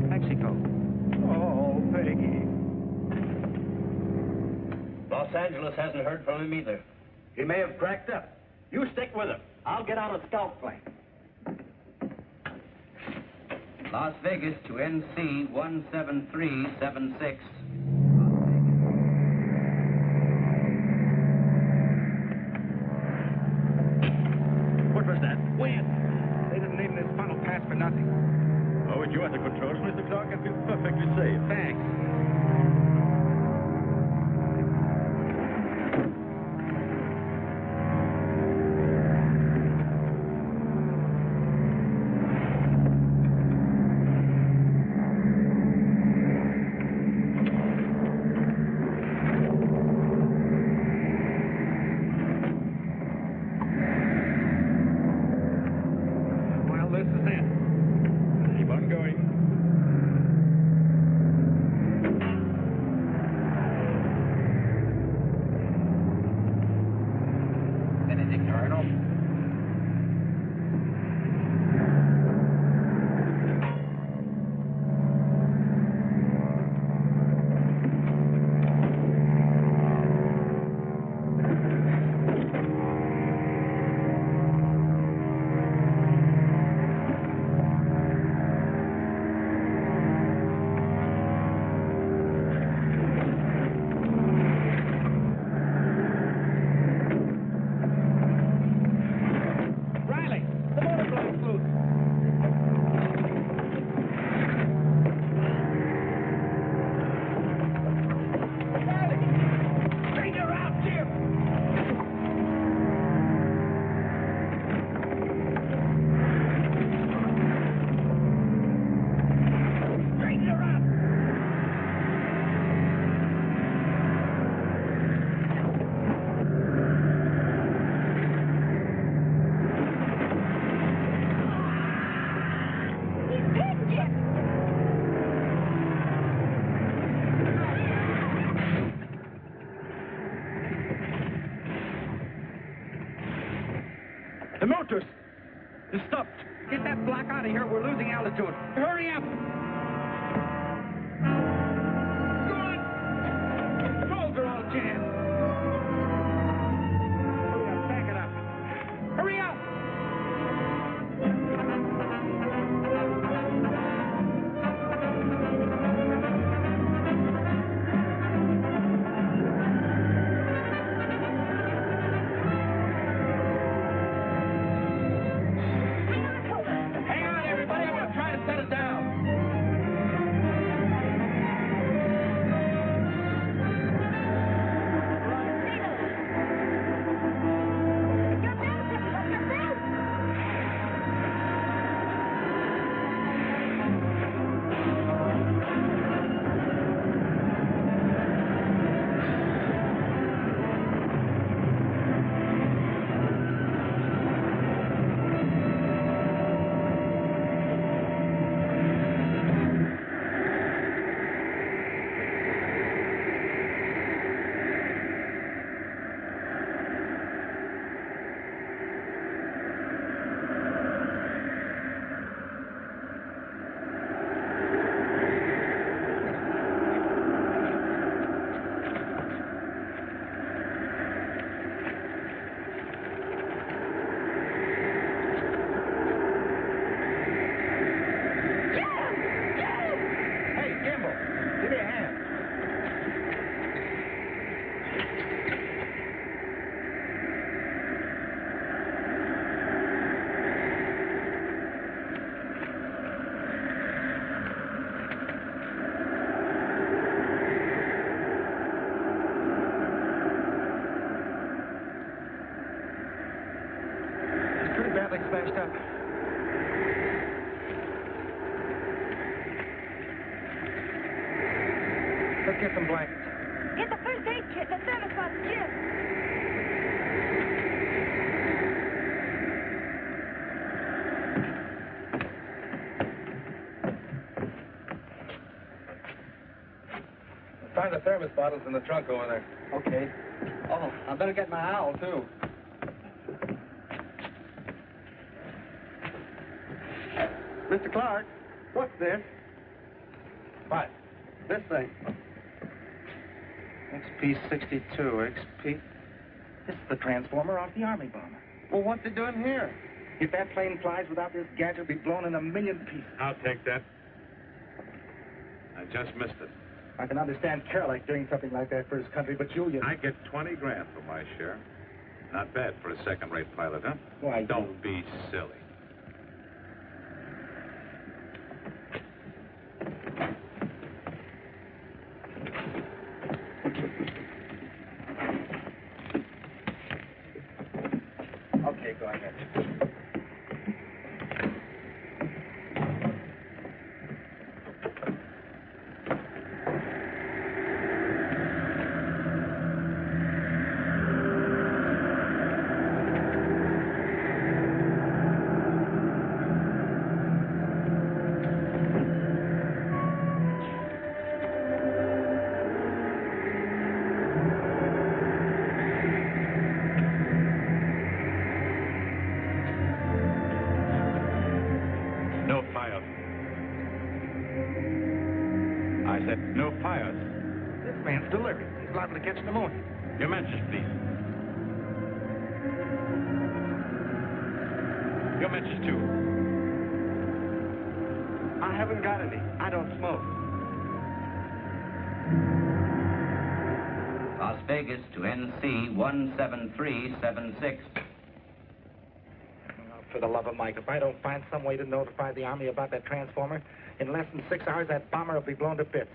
Mexico. Oh, Peggy. Los Angeles hasn't heard from him either. He may have cracked up. You stick with him. I'll get on a scout plane. Las Vegas to NC 17376. What was that? Wind. They didn't leave this funnel pass for nothing. Oh, with you at the controls, Mr. Clark, I feel perfectly safe. Thanks. The motors! They stopped. Get that block out of here. We're losing altitude. Hurry up! Go on! Controls are all jammed. Hurry up, back it up. Hurry up! Let's get some blankets. Get the first aid kit, the thermos box, Jim. Find the thermos bottles in the trunk over there. Okay. Oh, I better get my owl, too. Mr. Clark, what's this? What? This thing. XP-62, XP... This is the transformer off the Army bomber. Well, what's it doing here? If that plane flies without this gadget, it'll be blown in a million pieces. I'll take that. I just missed it. I can understand Kerlick doing something like that for his country, but you... I get 20 grand for my share. Not bad for a second-rate pilot, huh? Why, don't be silly. Okay, go ahead. No fires. This man's delirious. He's liable to catch pneumonia. Your message, please. Your message, too. I haven't got any. I don't smoke. Las Vegas to NC 17376. For the love of Mike, if I don't find some way to notify the Army about that transformer, in less than 6 hours, that bomber will be blown to bits.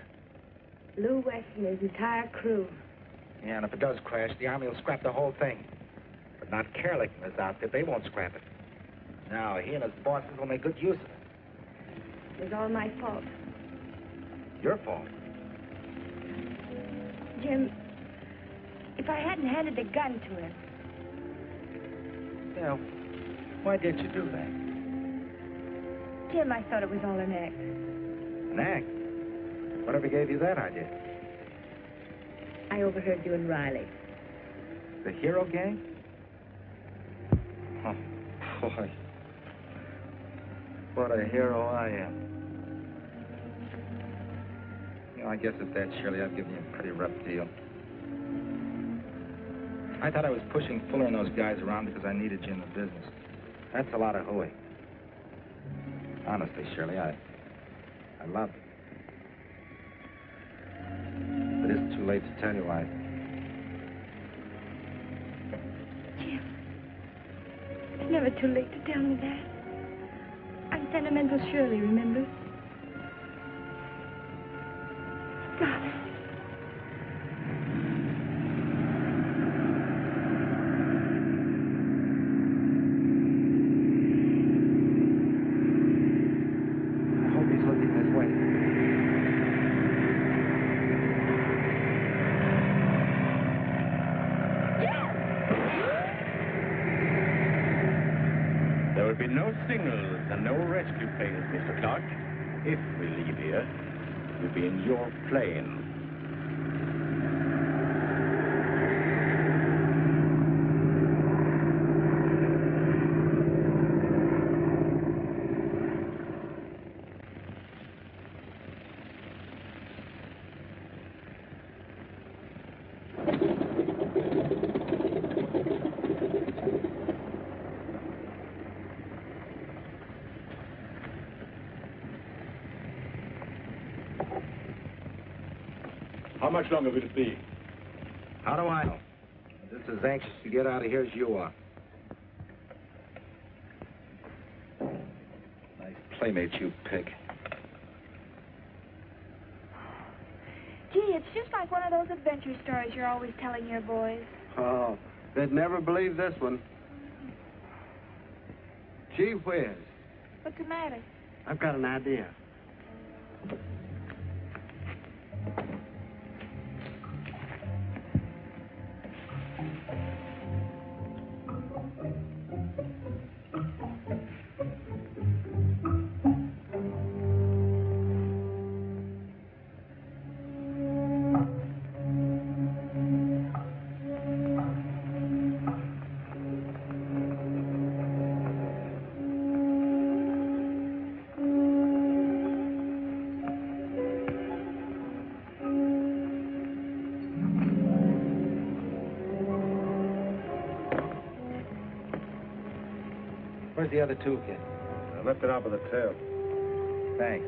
Lou West and his entire crew. Yeah, and if it does crash, the Army will scrap the whole thing. But not Kerlick and his outfit. They won't scrap it. No, he and his bosses will make good use of it. It was all my fault. Your fault? Jim, if I hadn't handed the gun to him... Yeah, why did you do that? Jim, I thought it was all an act. An act? Whatever gave you that idea? I overheard you and Riley. The Hero Gang? Oh, boy. What a hero I am. You know, I guess at that, Shirley, I've given you a pretty rough deal. I thought I was pushing Fuller and those guys around because I needed you in the business. That's a lot of hooey. Honestly, Shirley, I love it. But it's too late to tell you why. Jim, it's never too late to tell me that. I'm sentimental Shirley, remember? Darling. No signals and no rescue planes, Mr. Clark. If we leave here, you'll be in your plane. How much longer will it be? How do I know? I'm just as anxious to get out of here as you are. Nice playmate, you pig. Gee, it's just like one of those adventure stories you're always telling your boys. Oh, they'd never believe this one. Gee whiz. What's the matter? I've got an idea. Where's the other toolkit? I left it out with the tail. Thanks.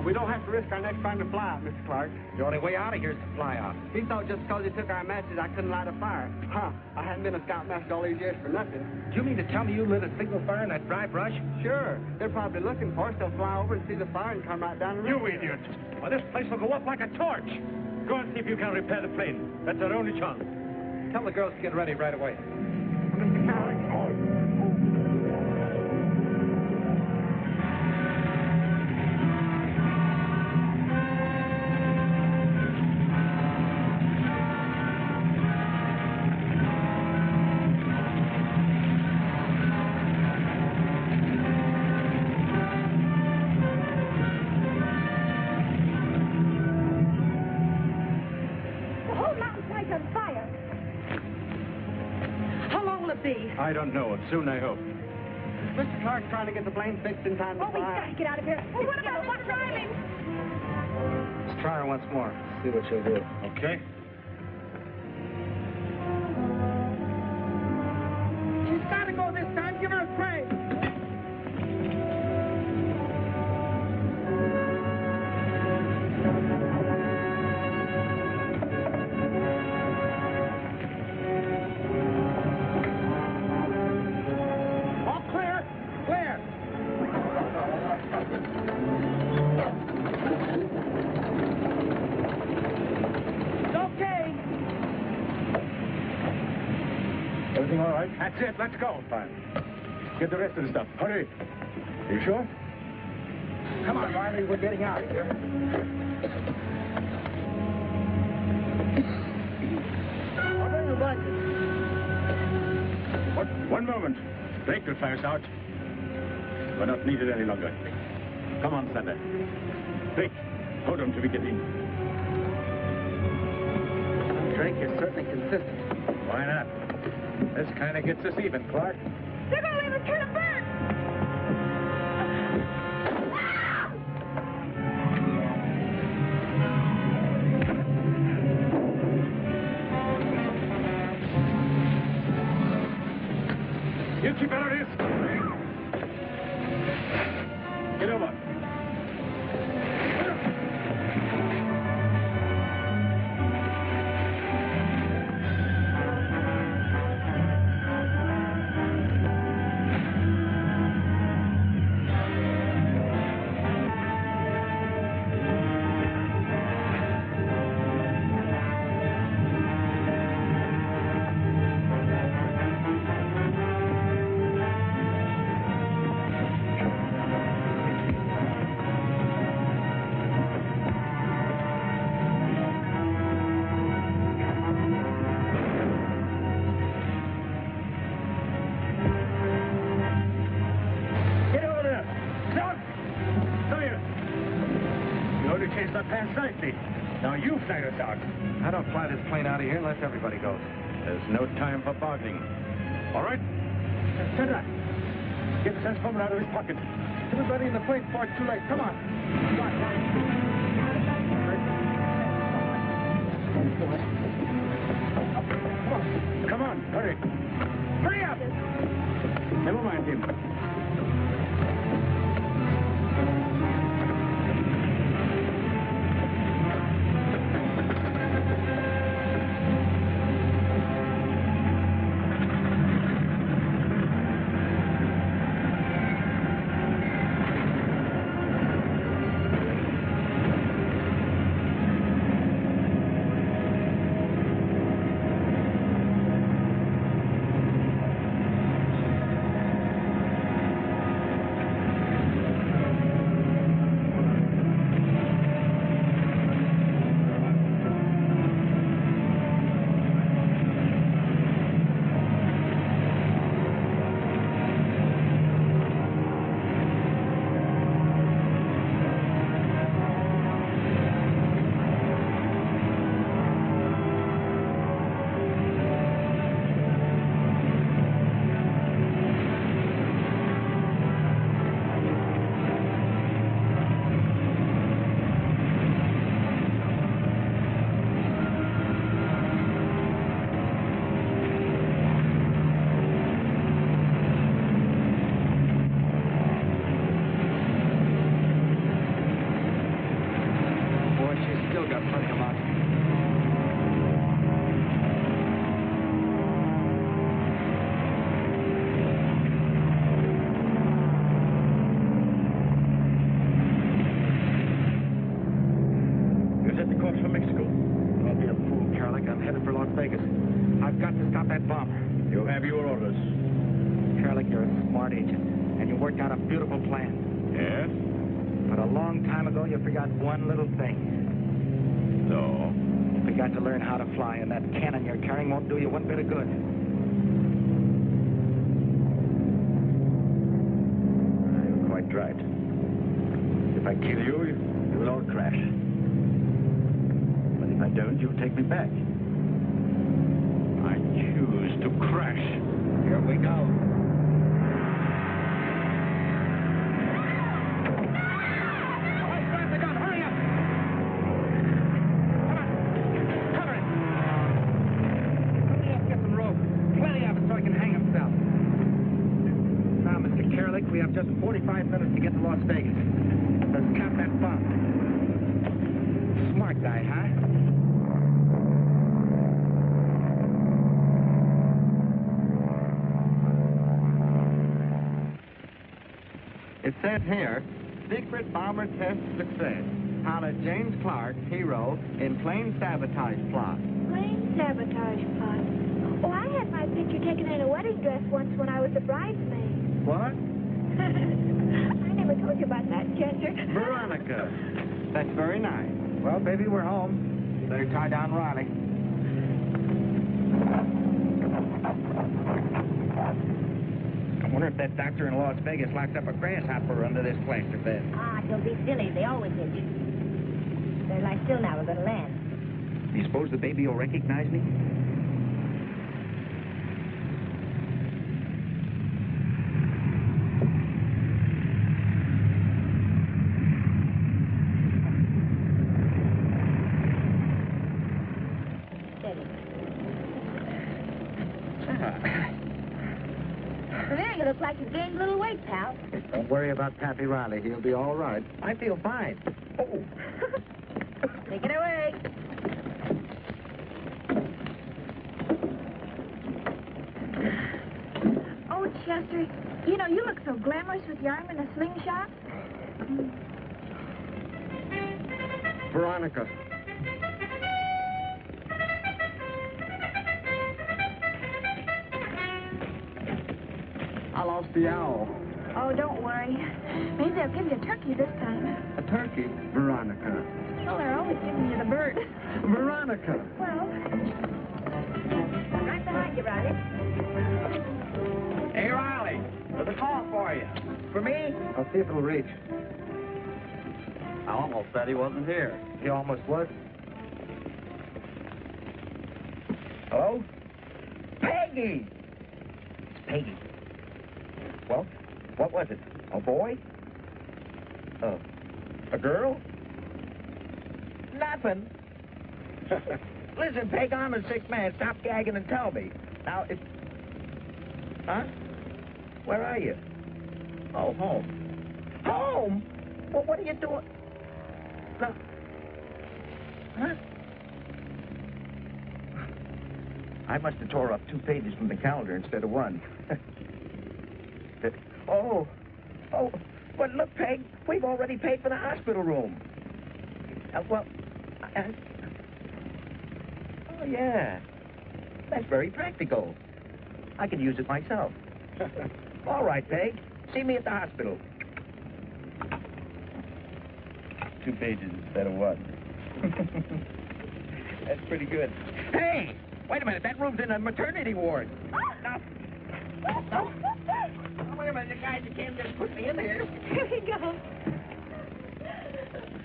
We don't have to risk our neck trying to fly out, Mr. Clark. The only way out of here is to fly out. He thought just because he took our matches, I couldn't light a fire. Huh. I hadn't been a scoutmaster all these years for nothing. Do you mean to tell me you lit a signal fire in that dry brush? Sure. They're probably looking for us. They'll fly over and see the fire and come right down the river. You idiot! Well, this place will go up like a torch. Go and see if you can repair the plane. That's our only chance. Tell the girls to get ready right away. Mr. Clark. I don't know. Soon, I hope. Mr. Clark's trying to get the plane fixed in time to Oh, we fly. gotta get out of here. Well, what about this driving? Let's try her once more. See what she'll do. Okay. She's got to go this time. Give her a crank. Everything all right? That's it. Let's go. Fine. Get the rest of the stuff. Hurry. Are you sure? Come on, Riley. We're getting out of here. I'll bring the blanket. One moment. Drake will fire us out. We're not needed any longer. Come on, Sander. Drake, hold him till we get in. Drake, you're certainly consistent. Why not? This kind of gets us even, Clark. They're gonna leave us here to burn! You keep out of this. Get over. Now you fly us out. I don't fly this plane out of here unless everybody goes. There's no time for bargaining. All right? Sandra, get the transformer out of his pocket. Everybody in the plane before it's too late. Come on. Come on, hurry. Hurry up! Never mind him. have your orders? Sherlock, you're a smart agent, and you worked out a beautiful plan. Yes? But a long time ago, you forgot one little thing. No. You forgot to learn how to fly, and that cannon you're carrying won't do you one bit of good. You're quite right. If I kill you, you'll all crash. But if I don't, you'll take me back. I choose to crash. Here we go. We have just 45 minutes to get to Las Vegas. Let's count that bomb. Smart guy, huh? It says here, secret bomber test success. Pilot James Clark, hero, in plane sabotage plot. Plane sabotage plot. Oh, I had my picture taken in a wedding dress once when I was a bridesmaid. What? I never told you about that, Chester. Veronica. That's very nice. Well, baby, we're home. Better tie down Riley. I wonder if that doctor in Las Vegas locked up a grasshopper under this plaster bed. Ah, don't be silly. They always hit you. Better lie still now. We're going to land. Do you suppose the baby will recognize me? You look like you gained a little weight, pal. Don't worry about Pappy Riley. He'll be all right. I feel fine. Oh. Take it away. Oh, Chester, you know, you look so glamorous with your arm in a slingshot. Veronica. I lost the owl. Oh, don't worry. Maybe they'll give you a turkey this time. A turkey? Veronica. Well, they're always giving you the bird. Veronica. Well, Right behind you, Riley. Hey, Riley. There's a call for you. For me? I'll see if it'll reach. I almost said he wasn't here. He almost was. Hello? Peggy! It's Peggy. Well, what was it? A boy? A girl? Nothing. Listen, Peg, I'm a sick man. Stop gagging and tell me. Now, if... Huh? Where are you? Oh, home. Home? Well, what are you doing? No. Huh? I must have tore up 2 pages from the calendar instead of 1. Oh, but look, Peg, we've already paid for the hospital room. Oh, yeah. That's very practical. I could use it myself. All right, Peg. See me at the hospital. 2 pages instead of 1. That's pretty good. Hey! Wait a minute. That room's in a maternity ward. No. Wait a minute, you guys, you can't just put me in here. here we go.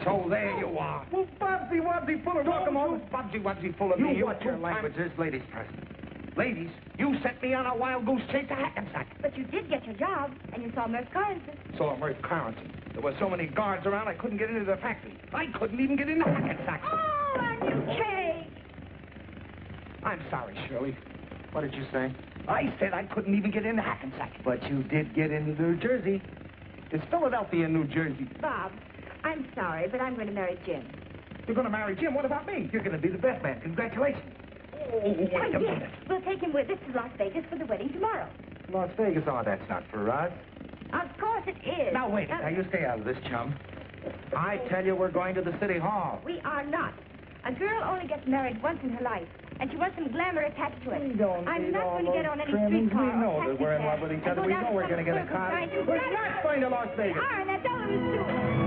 So there you are. Well, Bobsy Wobbsy full of welcome home. Bobsy Wobbsy full of You me. You watch watch your your language. language. There's ladies present. Ladies, you sent me on a wild goose chase to Hackensack. But you did get your job, and you saw Murph Carrington. Saw Murph Carrington. There were so many guards around, I couldn't get into the factory. I couldn't even get into Hackensack. Oh, a new cake. I'm sorry, Shirley. What did you say? I said I couldn't even get into Hackensack. But you did get into New Jersey. Is Philadelphia, New Jersey? Bob, I'm sorry, but I'm going to marry Jim. You're going to marry Jim? What about me? You're going to be the best man. Congratulations. Oh, wait a minute. We'll take him with us to Las Vegas for the wedding tomorrow. Las Vegas? Oh, that's not for us. Of course it is. Now, wait. Now, you stay out of this, chum. I tell you, we're going to the city hall. We are not. A girl only gets married once in her life, and she wants some glamour attached to it. We don't I'm need not all going to get those on any trimmings. streetcar We know or that we're in love with each other. We know we're going to get a car. We're not going to Las Vegas. Are, now don't lose to it.